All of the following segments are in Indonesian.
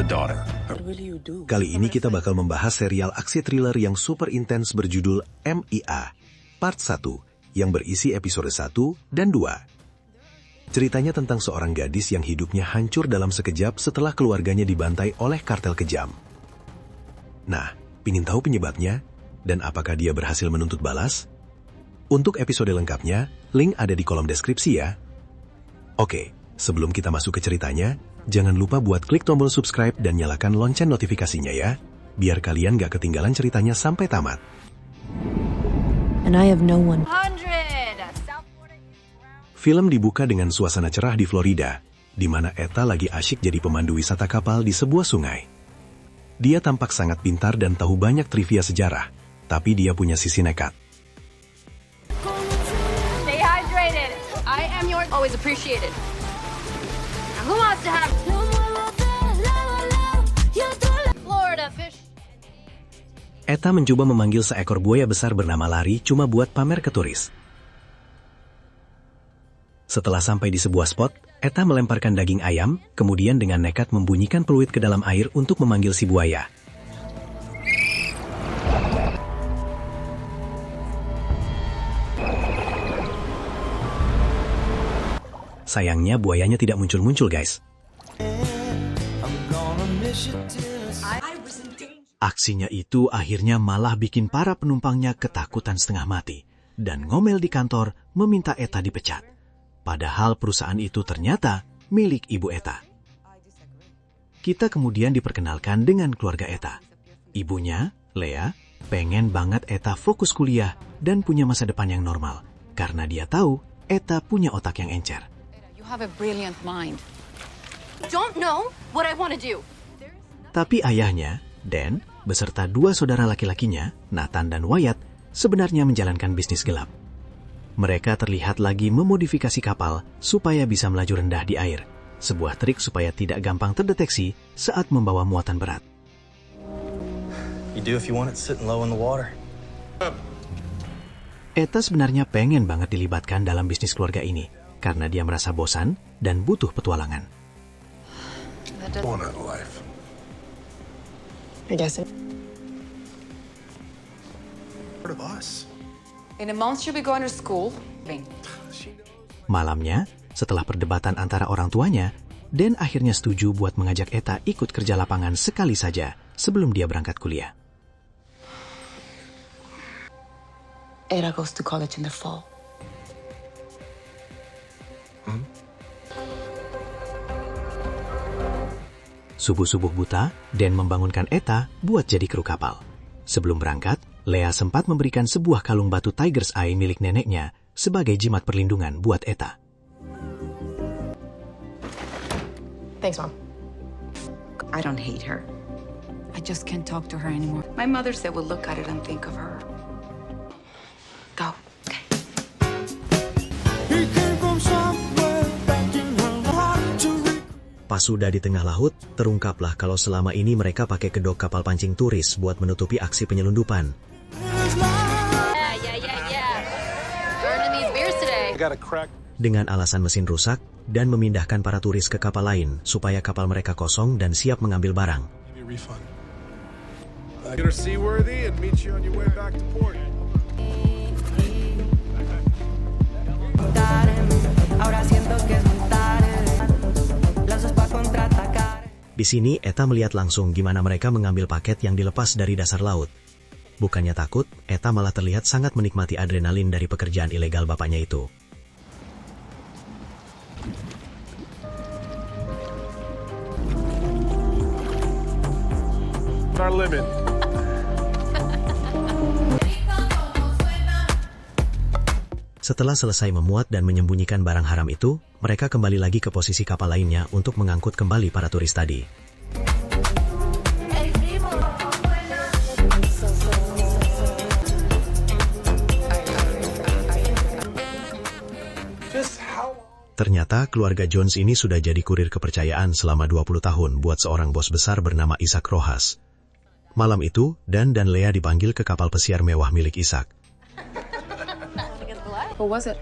the daughter. Kali ini kita bakal membahas serial aksi thriller yang super intens berjudul MIA, Part 1, yang berisi episode 1 dan 2. Ceritanya tentang seorang gadis yang hidupnya hancur dalam sekejap setelah keluarganya dibantai oleh kartel kejam. Nah, pingin tahu penyebabnya? Dan apakah dia berhasil menuntut balas? Untuk episode lengkapnya, link ada di kolom deskripsi ya. Oke, sebelum kita masuk ke ceritanya, jangan lupa buat klik tombol subscribe dan nyalakan lonceng notifikasinya ya, biar kalian gak ketinggalan ceritanya sampai tamat. And I have no one. Film dibuka dengan suasana cerah di Florida, di mana Etta lagi asyik jadi pemandu wisata kapal di sebuah sungai. Dia tampak sangat pintar dan tahu banyak trivia sejarah, tapi dia punya sisi nekat. Stay hydrated. I am yours. Always appreciated. Who wants to have Florida fish? Etta mencoba memanggil seekor buaya besar bernama Larry cuma buat pamer ke turis. Setelah sampai di sebuah spot, Etta melemparkan daging ayam, kemudian dengan nekat membunyikan peluit ke dalam air untuk memanggil si buaya. Sayangnya buayanya tidak muncul-muncul, guys. Aksinya itu akhirnya malah bikin para penumpangnya ketakutan setengah mati dan ngomel di kantor meminta Etta dipecat. Padahal perusahaan itu ternyata milik ibu Etta. Kita kemudian diperkenalkan dengan keluarga Etta. Ibunya, Lea, pengen banget Etta fokus kuliah dan punya masa depan yang normal karena dia tahu Etta punya otak yang encer. You have a brilliant mind. Don't know what I want to do. Tapi ayahnya, Dan, beserta dua saudara laki-lakinya, Nathan dan Wyatt, sebenarnya menjalankan bisnis gelap. Mereka terlihat lagi memodifikasi kapal supaya bisa melaju rendah di air, sebuah trik supaya tidak gampang terdeteksi saat membawa muatan berat. You do if you want it sitting low in the water. Etta sebenarnya pengen banget dilibatkan dalam bisnis keluarga ini, karena dia merasa bosan dan butuh petualangan. One out of life. I guess it. Part of us. In a month she'll be going to school. Malamnya, setelah perdebatan antara orang tuanya, Dan akhirnya setuju buat mengajak Etta ikut kerja lapangan sekali saja sebelum dia berangkat kuliah. Ada goes to college in the fall. Subuh-subuh buta, Dan membangunkan Etta buat jadi kru kapal. Sebelum berangkat, Lea sempat memberikan sebuah kalung batu Tiger's Eye milik neneknya sebagai jimat perlindungan buat Etta. Thanks, Mom. I don't hate her. I just can't talk to her anymore. My mother said we'll look at it and think of her. Go. Pas sudah di tengah laut, terungkaplah kalau selama ini mereka pakai kedok kapal pancing turis buat menutupi aksi penyelundupan. Dengan alasan mesin rusak dan memindahkan para turis ke kapal lain supaya kapal mereka kosong dan siap mengambil barang. Di sini, Etta melihat langsung gimana mereka mengambil paket yang dilepas dari dasar laut. Bukannya takut, Etta malah terlihat sangat menikmati adrenalin dari pekerjaan ilegal bapaknya itu. Our limit. Setelah selesai memuat dan menyembunyikan barang haram itu, mereka kembali lagi ke posisi kapal lainnya untuk mengangkut kembali para turis tadi. Ternyata keluarga Jones ini sudah jadi kurir kepercayaan selama 20 tahun buat seorang bos besar bernama Isaac Rojas. Malam itu, Dan dan Lea dipanggil ke kapal pesiar mewah milik Isaac. What was it?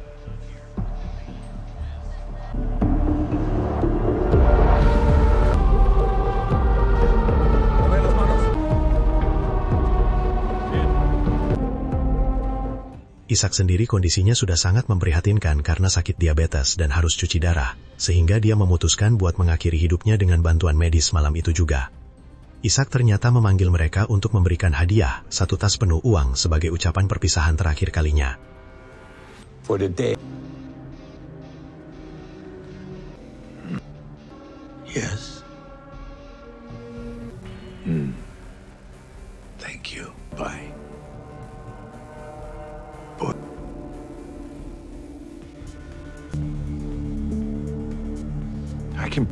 Ishak sendiri kondisinya sudah sangat memprihatinkan karena sakit diabetes dan harus cuci darah, sehingga dia memutuskan buat mengakhiri hidupnya dengan bantuan medis malam itu juga. Ishak ternyata memanggil mereka untuk memberikan hadiah, 1 tas penuh uang sebagai ucapan perpisahan terakhir kalinya. For the day. Yes. Thank you. Bye. But I can.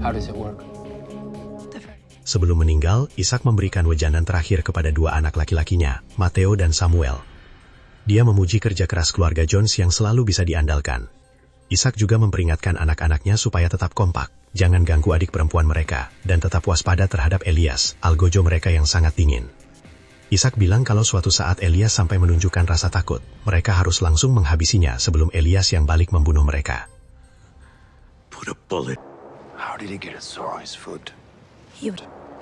How does it work? Sebelum meninggal, Ishak memberikan wejangan terakhir kepada 2 anak laki-lakinya, Matteo dan Samuel. Dia memuji kerja keras keluarga Jones yang selalu bisa diandalkan. Ishak juga memperingatkan anak-anaknya supaya tetap kompak, jangan ganggu adik perempuan mereka, dan tetap waspada terhadap Elias, algojo mereka yang sangat dingin. Ishak bilang kalau suatu saat Elias sampai menunjukkan rasa takut, mereka harus langsung menghabisinya sebelum Elias yang balik membunuh mereka. Put a bullet. How did he get a sore on his foot?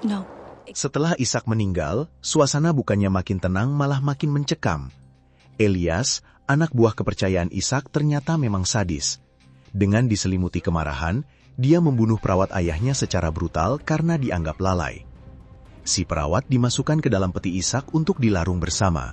No. Setelah Ishak meninggal, suasana bukannya makin tenang malah makin mencekam. Elias, anak buah kepercayaan Ishak, ternyata memang sadis. Dengan diselimuti kemarahan, dia membunuh perawat ayahnya secara brutal karena dianggap lalai. Si perawat dimasukkan ke dalam peti Ishak untuk dilarung bersama.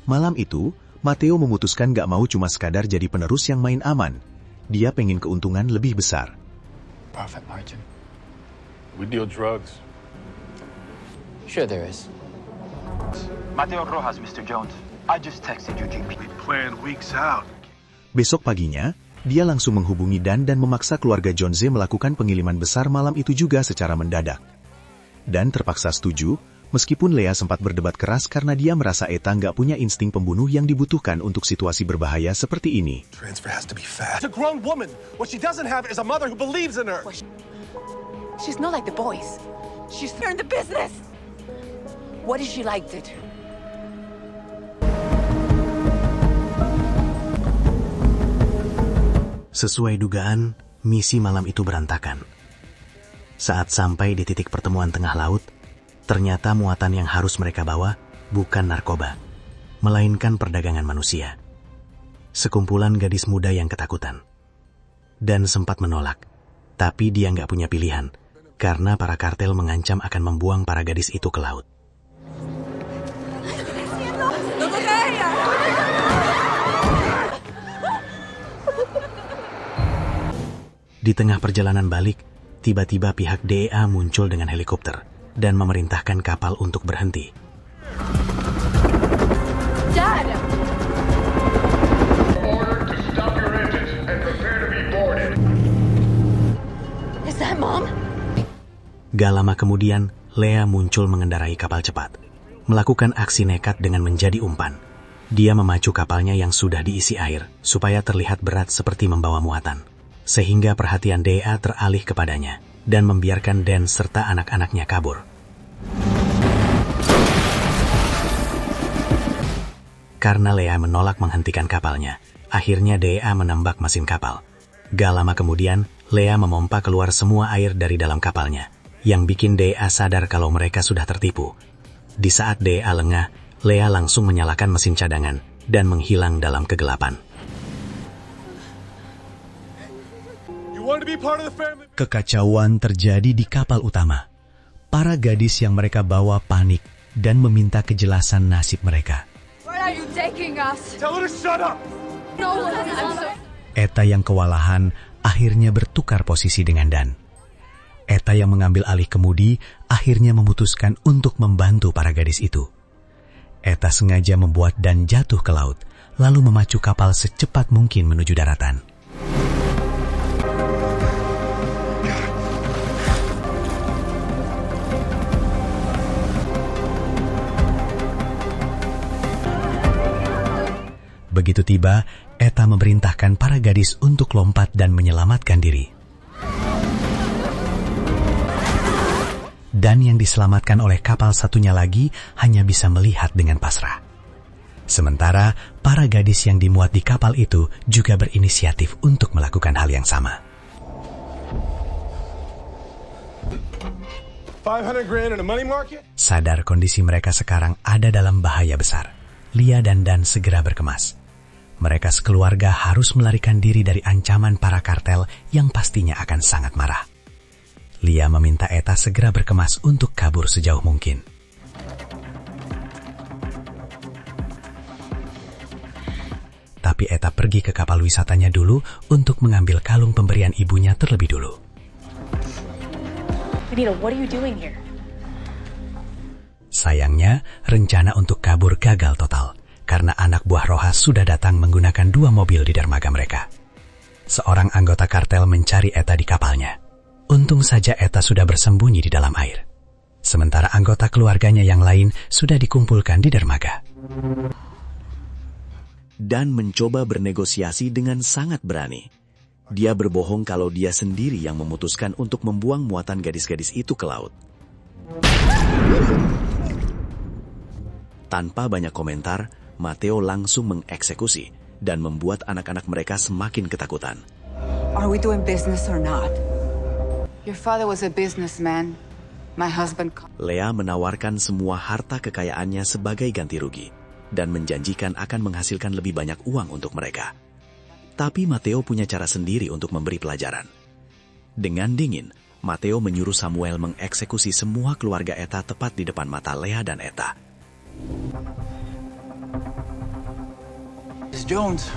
Malam itu, Matteo memutuskan gak mau cuma sekadar jadi penerus yang main aman. Dia pengen keuntungan lebih besar. Profit margin. We deal drugs. Sure there is. Mateo Rojas, Mr. Jones. I just texted your GP. We planned weeks out. Besok paginya, dia langsung menghubungi Dan memaksa keluarga Jones melakukan pengiriman besar malam itu juga secara mendadak. Dan terpaksa setuju, meskipun Lea sempat berdebat keras karena dia merasa Eta nggak punya insting pembunuh yang dibutuhkan untuk situasi berbahaya seperti ini. Transfer has to be fast. A grown woman. What she doesn't have is a mother who believes in her. She's not like the boys. She's in the business. What if she liked it? Sesuai dugaan, misi malam itu berantakan. Saat sampai di titik pertemuan tengah laut, ternyata muatan yang harus mereka bawa bukan narkoba, melainkan perdagangan manusia. Sekumpulan gadis muda yang ketakutan. Dan sempat menolak, tapi dia nggak punya pilihan, karena para kartel mengancam akan membuang para gadis itu ke laut. Di tengah perjalanan balik, tiba-tiba pihak DEA muncul dengan helikopter dan memerintahkan kapal untuk berhenti. Dad! Order to stop your engines and prepare to be boarded. Is that Mom? Gak lama kemudian, Lea muncul mengendarai kapal cepat, melakukan aksi nekat dengan menjadi umpan. Dia memacu kapalnya yang sudah diisi air, supaya terlihat berat seperti membawa muatan. Sehingga perhatian DEA teralih kepadanya, dan membiarkan Dan serta anak-anaknya kabur. Karena Lea menolak menghentikan kapalnya, akhirnya DEA menembak mesin kapal. Gak lama kemudian, Lea memompa keluar semua air dari dalam kapalnya, yang bikin DEA sadar kalau mereka sudah tertipu. Di saat DEA lengah, Lea langsung menyalakan mesin cadangan, dan menghilang dalam kegelapan. Kekacauan terjadi di kapal utama. Para gadis yang mereka bawa panik dan meminta kejelasan nasib mereka. Where are you taking us? Tell her to shut up. No, I'm so... Eta yang kewalahan akhirnya bertukar posisi dengan Dan. Eta yang mengambil alih kemudi akhirnya memutuskan untuk membantu para gadis itu. Eta sengaja membuat Dan jatuh ke laut, lalu memacu kapal secepat mungkin menuju daratan. Begitu tiba, Eta memerintahkan para gadis untuk lompat dan menyelamatkan diri. Dan yang diselamatkan oleh kapal satunya lagi hanya bisa melihat dengan pasrah. Sementara, para gadis yang dimuat di kapal itu juga berinisiatif untuk melakukan hal yang sama. $500,000 in a money market? Sadar kondisi mereka sekarang ada dalam bahaya besar, Lia dan Dan segera berkemas. Mereka sekeluarga harus melarikan diri dari ancaman para kartel yang pastinya akan sangat marah. Lia meminta Eta segera berkemas untuk kabur sejauh mungkin. Tapi Eta pergi ke kapal wisatanya dulu untuk mengambil kalung pemberian ibunya terlebih dulu. Benito, what are you doing here? Sayangnya, rencana untuk kabur gagal total, karena anak buah Rojas sudah datang menggunakan 2 mobil di dermaga mereka. Seorang anggota kartel mencari Eta di kapalnya. Untung saja Eta sudah bersembunyi di dalam air. Sementara anggota keluarganya yang lain sudah dikumpulkan di dermaga. Dan mencoba bernegosiasi dengan sangat berani. Dia berbohong kalau dia sendiri yang memutuskan untuk membuang muatan gadis-gadis itu ke laut. Tanpa banyak komentar, Mateo langsung mengeksekusi dan membuat anak-anak mereka semakin ketakutan. Are we doing business or not? Your father was a businessman. My husband... Lea menawarkan semua harta kekayaannya sebagai ganti rugi dan menjanjikan akan menghasilkan lebih banyak uang untuk mereka. Tapi Mateo punya cara sendiri untuk memberi pelajaran. Dengan dingin, Mateo menyuruh Samuel mengeksekusi semua keluarga Eta tepat di depan mata Lea dan Eta. Miss Jones.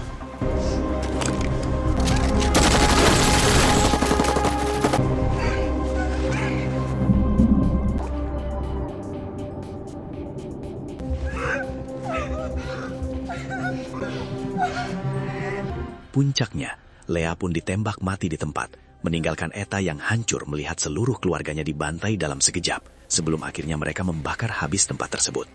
Puncaknya, Lea pun ditembak mati di tempat, meninggalkan Eta yang hancur melihat seluruh keluarganya dibantai dalam sekejap, sebelum akhirnya mereka membakar habis tempat tersebut.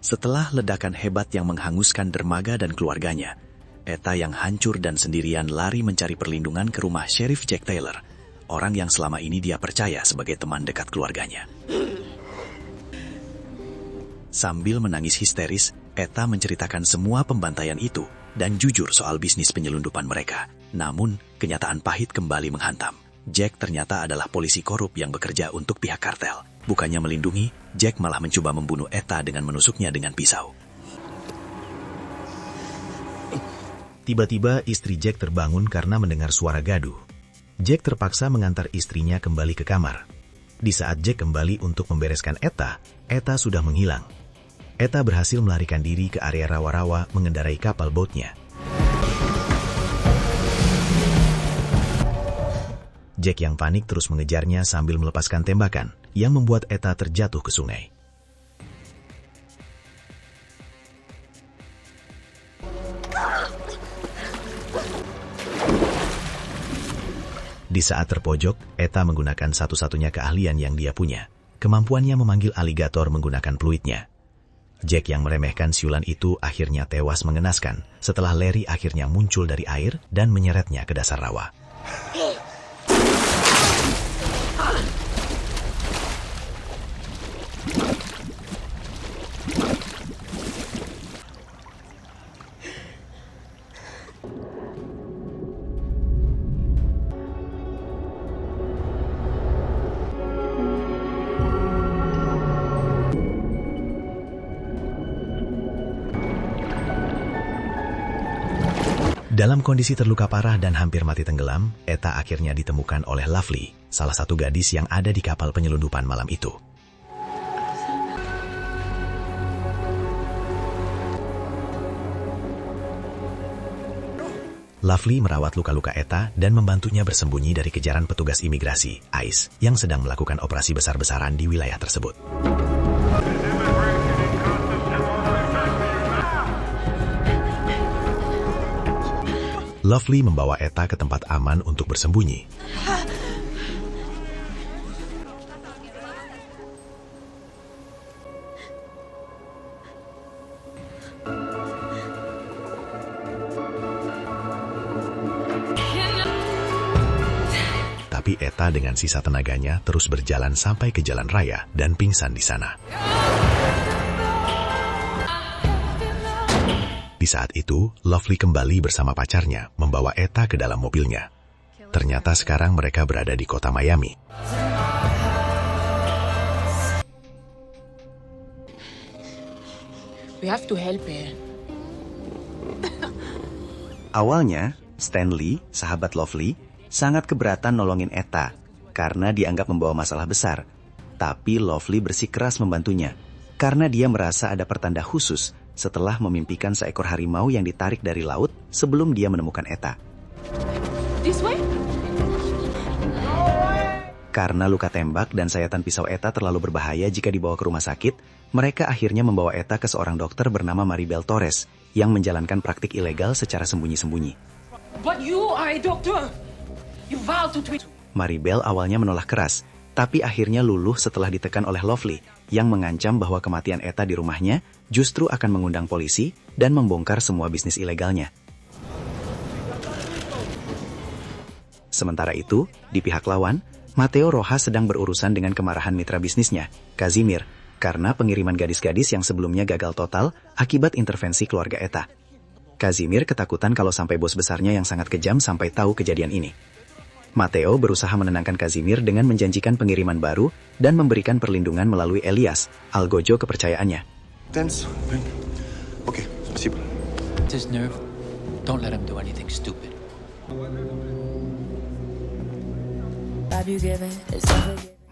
Setelah ledakan hebat yang menghanguskan dermaga dan keluarganya, Eta yang hancur dan sendirian lari mencari perlindungan ke rumah Sheriff Jack Taylor, orang yang selama ini dia percaya sebagai teman dekat keluarganya. Sambil menangis histeris, Eta menceritakan semua pembantaian itu dan jujur soal bisnis penyelundupan mereka. Namun, kenyataan pahit kembali menghantam. Jack ternyata adalah polisi korup yang bekerja untuk pihak kartel. Bukannya melindungi, Jack malah mencoba membunuh Eta dengan menusuknya dengan pisau. Tiba-tiba istri Jack terbangun karena mendengar suara gaduh. Jack terpaksa mengantar istrinya kembali ke kamar. Di saat Jack kembali untuk membereskan Eta, Eta sudah menghilang. Eta berhasil melarikan diri ke area rawa-rawa mengendarai kapal boatnya. Jack yang panik terus mengejarnya sambil melepaskan tembakan, yang membuat Eta terjatuh ke sungai. Di saat terpojok, Eta menggunakan satu-satunya keahlian yang dia punya. Kemampuannya memanggil aligator menggunakan peluitnya. Jack yang meremehkan siulan itu akhirnya tewas mengenaskan setelah Larry akhirnya muncul dari air dan menyeretnya ke dasar rawa. Dalam kondisi terluka parah dan hampir mati tenggelam, Eta akhirnya ditemukan oleh Lovely, salah satu gadis yang ada di kapal penyelundupan malam itu. Lovely merawat luka-luka Eta dan membantunya bersembunyi dari kejaran petugas imigrasi, ICE, yang sedang melakukan operasi besar-besaran di wilayah tersebut. Lovely membawa Eta ke tempat aman untuk bersembunyi. Tetapi Eta dengan sisa tenaganya terus berjalan sampai ke jalan raya dan pingsan di sana. Di saat itu, Lovely kembali bersama pacarnya membawa Eta ke dalam mobilnya. Ternyata sekarang mereka berada di kota Miami. We have to help her. Awalnya, Stanley, sahabat Lovely, sangat keberatan nolongin Eta karena dianggap membawa masalah besar. Tapi Lovely bersikeras membantunya karena dia merasa ada pertanda khusus setelah memimpikan seekor harimau yang ditarik dari laut sebelum dia menemukan Eta. This way? Karena luka tembak dan sayatan pisau Eta terlalu berbahaya jika dibawa ke rumah sakit, mereka akhirnya membawa Eta ke seorang dokter bernama Maribel Torres yang menjalankan praktik ilegal secara sembunyi-sembunyi. But you are a doctor. You vow to treat. Maribel awalnya menolak keras, tapi akhirnya luluh setelah ditekan oleh Lovely yang mengancam bahwa kematian Eta di rumahnya justru akan mengundang polisi dan membongkar semua bisnis ilegalnya. Sementara itu, di pihak lawan, Mateo Rojas sedang berurusan dengan kemarahan mitra bisnisnya, Kazimir, karena pengiriman gadis-gadis yang sebelumnya gagal total akibat intervensi keluarga Eta. Kazimir ketakutan kalau sampai bos besarnya yang sangat kejam sampai tahu kejadian ini. Mateo berusaha menenangkan Kazimir dengan menjanjikan pengiriman baru dan memberikan perlindungan melalui Elias, algojo kepercayaannya. Tense. Okay, спасибо. It's his nerve. Don't let him do anything stupid.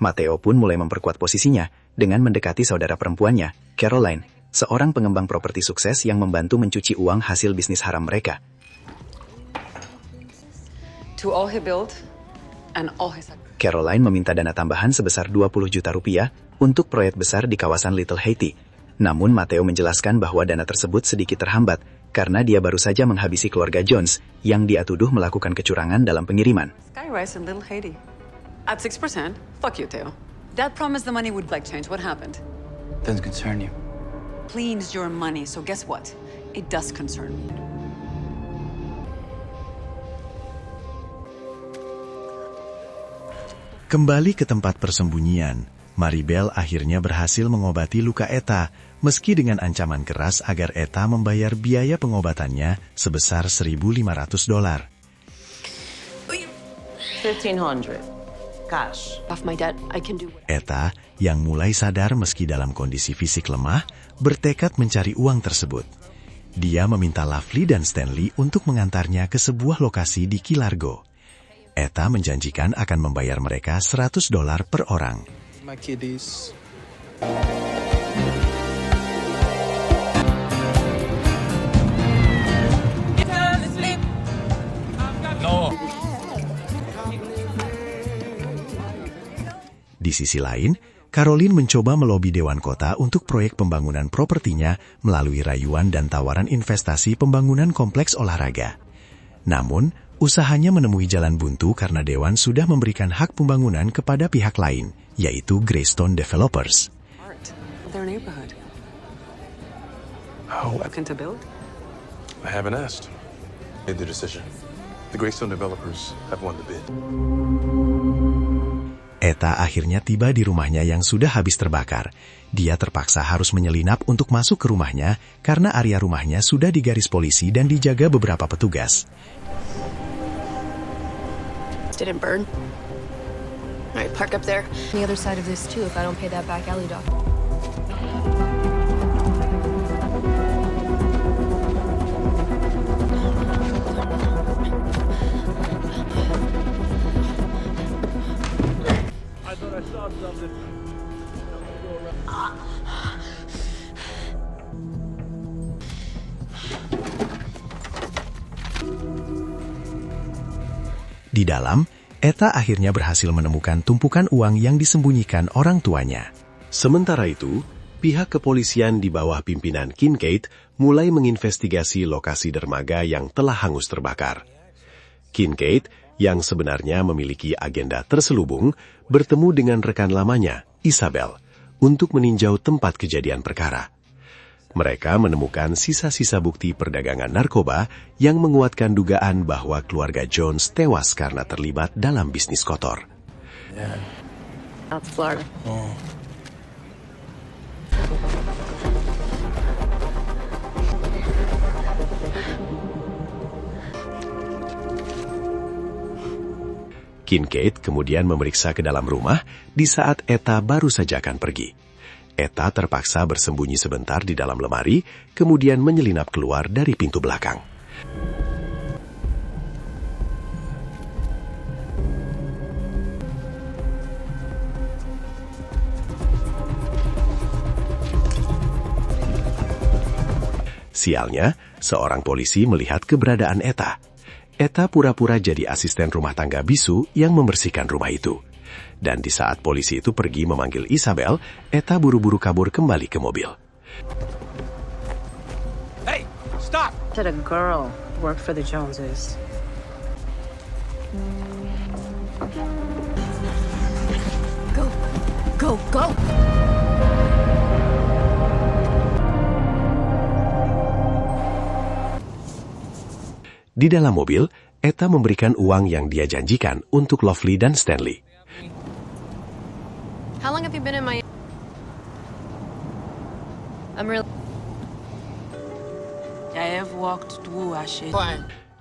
Mateo pun mulai memperkuat posisinya dengan mendekati saudara perempuannya, Caroline, seorang pengembang properti sukses yang membantu mencuci uang hasil bisnis haram mereka. Caroline meminta dana tambahan sebesar 20 juta rupiah untuk proyek besar di kawasan Little Haiti. Namun Mateo menjelaskan bahwa dana tersebut sedikit terhambat karena dia baru saja menghabisi keluarga Jones yang dia tuduh melakukan kecurangan dalam pengiriman. Skyrise in Little Haiti. At 6%? Fuck you, Theo. Dad promised the money would like change. What happened? Doesn't concern you. Cleans your money, so guess what? It does concern me. Kembali ke tempat persembunyian, Maribel akhirnya berhasil mengobati luka Eta, meski dengan ancaman keras agar Eta membayar biaya pengobatannya sebesar $1.500. $1,500. Cash. Off my debt, I can do it. Eta, yang mulai sadar meski dalam kondisi fisik lemah, bertekad mencari uang tersebut. Dia meminta Lovely dan Stanley untuk mengantarnya ke sebuah lokasi di Key Largo. Eta menjanjikan akan membayar mereka $100 per orang. My kiddies. No. Di sisi lain, Caroline mencoba melobi Dewan Kota untuk proyek pembangunan propertinya melalui rayuan dan tawaran investasi pembangunan kompleks olahraga. Namun, usahanya menemui jalan buntu karena Dewan sudah memberikan hak pembangunan kepada pihak lain, yaitu Greystone Developers. Their neighborhood. Oh, Looking to build? I haven't asked. Made the decision. The Greystone developers have won the bid. Eta akhirnya tiba di rumahnya yang sudah habis terbakar. Dia terpaksa harus menyelinap untuk masuk ke rumahnya karena area rumahnya sudah digaris polisi dan dijaga beberapa petugas. Didn't burn. All right, park up there. The other side of this too if I don't pay that back alley dog. Di dalam, Eta akhirnya berhasil menemukan tumpukan uang yang disembunyikan orang tuanya. Sementara itu, pihak kepolisian di bawah pimpinan Kincaid mulai menginvestigasi lokasi dermaga yang telah hangus terbakar. Kincaid, yang sebenarnya memiliki agenda terselubung, bertemu dengan rekan lamanya, Isabel, untuk meninjau tempat kejadian perkara. Mereka menemukan sisa-sisa bukti perdagangan narkoba yang menguatkan dugaan bahwa keluarga Jones tewas karena terlibat dalam bisnis kotor. Out to Florida. Kincaid kemudian memeriksa ke dalam rumah di saat Etta baru saja akan pergi. Etta terpaksa bersembunyi sebentar di dalam lemari, kemudian menyelinap keluar dari pintu belakang. Sialnya, seorang polisi melihat keberadaan Etta. Etta pura-pura jadi asisten rumah tangga bisu yang membersihkan rumah itu. Dan di saat polisi itu pergi memanggil Isabel, Etta buru-buru kabur kembali ke mobil. Hey, stop! Said a girl worked for the Joneses. Go! Di dalam mobil, Etta memberikan uang yang dia janjikan untuk Lovely dan Stanley. How long have you been in my... I'm really... I have walked through shit.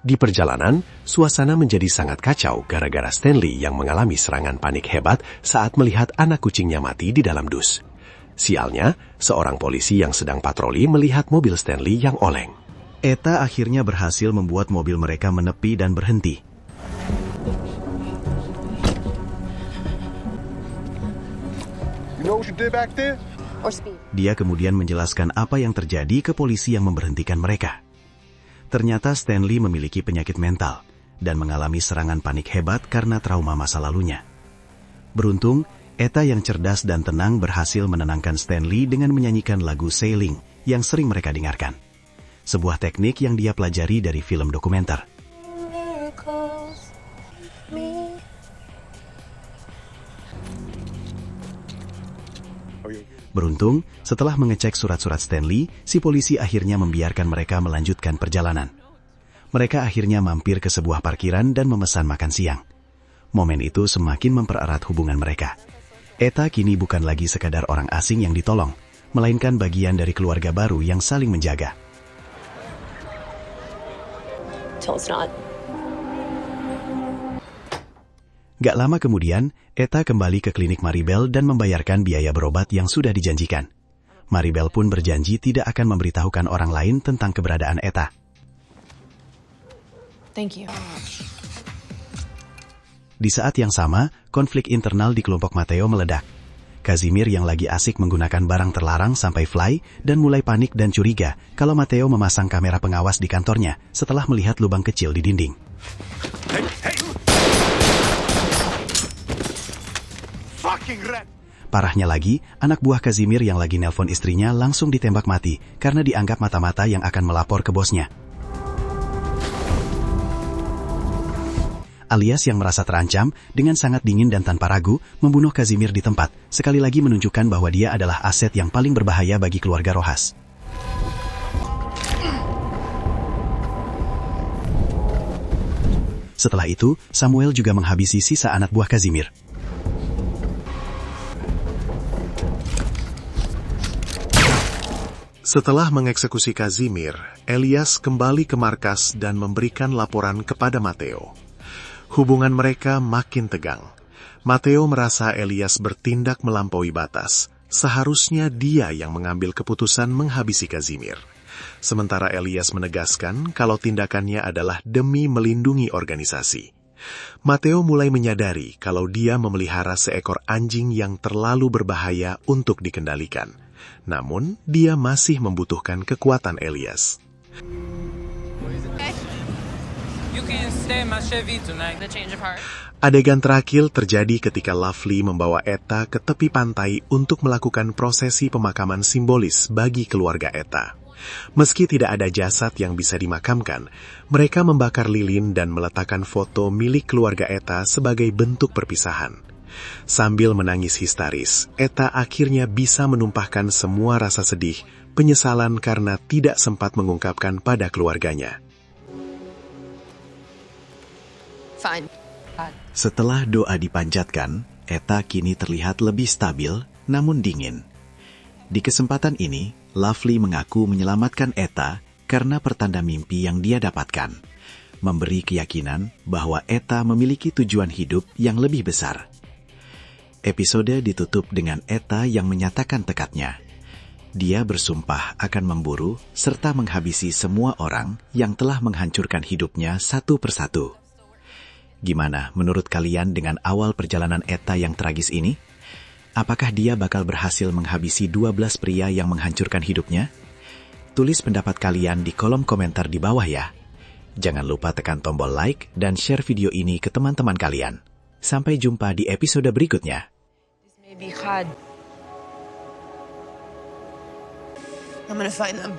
Di perjalanan, suasana menjadi sangat kacau gara-gara Stanley yang mengalami serangan panik hebat saat melihat anak kucingnya mati di dalam dus. Sialnya, seorang polisi yang sedang patroli melihat mobil Stanley yang oleng. Etta akhirnya berhasil membuat mobil mereka menepi dan berhenti. You know what you did back there? Or speed. Dia kemudian menjelaskan apa yang terjadi ke polisi yang memberhentikan mereka. Ternyata Stanley memiliki penyakit mental dan mengalami serangan panik hebat karena trauma masa lalunya. Beruntung, Etta yang cerdas dan tenang berhasil menenangkan Stanley dengan menyanyikan lagu Sailing yang sering mereka dengarkan. Sebuah teknik yang dia pelajari dari film dokumenter. Beruntung, setelah mengecek surat-surat Stanley, si polisi akhirnya membiarkan mereka melanjutkan perjalanan. Mereka akhirnya mampir ke sebuah parkiran dan memesan makan siang. Momen itu semakin mempererat hubungan mereka. Etta kini bukan lagi sekadar orang asing yang ditolong, melainkan bagian dari keluarga baru yang saling menjaga. Gak lama kemudian, Etta kembali ke klinik Maribel dan membayarkan biaya berobat yang sudah dijanjikan. Maribel pun berjanji tidak akan memberitahukan orang lain tentang keberadaan Etta. Thank you. Di saat yang sama, konflik internal di kelompok Matteo meledak. Kazimir yang lagi asik menggunakan barang terlarang sampai fly dan mulai panik dan curiga kalau Matteo memasang kamera pengawas di kantornya setelah melihat lubang kecil di dinding. Parahnya lagi, anak buah Kazimir yang lagi nelpon istrinya langsung ditembak mati karena dianggap mata-mata yang akan melapor ke bosnya. Alias yang merasa terancam, dengan sangat dingin dan tanpa ragu, membunuh Kazimir di tempat, sekali lagi menunjukkan bahwa dia adalah aset yang paling berbahaya bagi keluarga Rojas. Setelah itu, Samuel juga menghabisi sisa anak buah Kazimir. Setelah mengeksekusi Kazimir, Elias kembali ke markas dan memberikan laporan kepada Matteo. Hubungan mereka makin tegang. Matteo merasa Elias bertindak melampaui batas. Seharusnya dia yang mengambil keputusan menghabisi Kazimir. Sementara Elias menegaskan kalau tindakannya adalah demi melindungi organisasi. Matteo mulai menyadari kalau dia memelihara seekor anjing yang terlalu berbahaya untuk dikendalikan. Namun, dia masih membutuhkan kekuatan Elias. Adegan terakhir terjadi ketika Lovely membawa Etta ke tepi pantai untuk melakukan prosesi pemakaman simbolis bagi keluarga Etta. Meski tidak ada jasad yang bisa dimakamkan, mereka membakar lilin dan meletakkan foto milik keluarga Etta sebagai bentuk perpisahan. Sambil menangis histeris, Etta akhirnya bisa menumpahkan semua rasa sedih penyesalan karena tidak sempat mengungkapkan pada keluarganya. Fine. Setelah doa dipanjatkan, Etta kini terlihat lebih stabil, namun dingin. Di kesempatan ini, Lovely mengaku menyelamatkan Etta karena pertanda mimpi yang dia dapatkan, memberi keyakinan bahwa Etta memiliki tujuan hidup yang lebih besar. Episode ditutup dengan Etta yang menyatakan tekadnya. Dia bersumpah akan memburu serta menghabisi semua orang yang telah menghancurkan hidupnya satu persatu. Gimana menurut kalian dengan awal perjalanan Etta yang tragis ini? Apakah dia bakal berhasil menghabisi 12 pria yang menghancurkan hidupnya? Tulis pendapat kalian di kolom komentar di bawah ya. Jangan lupa tekan tombol like dan share video ini ke teman-teman kalian. Sampai jumpa di episode berikutnya. Maybe Khad. I'm gonna find them.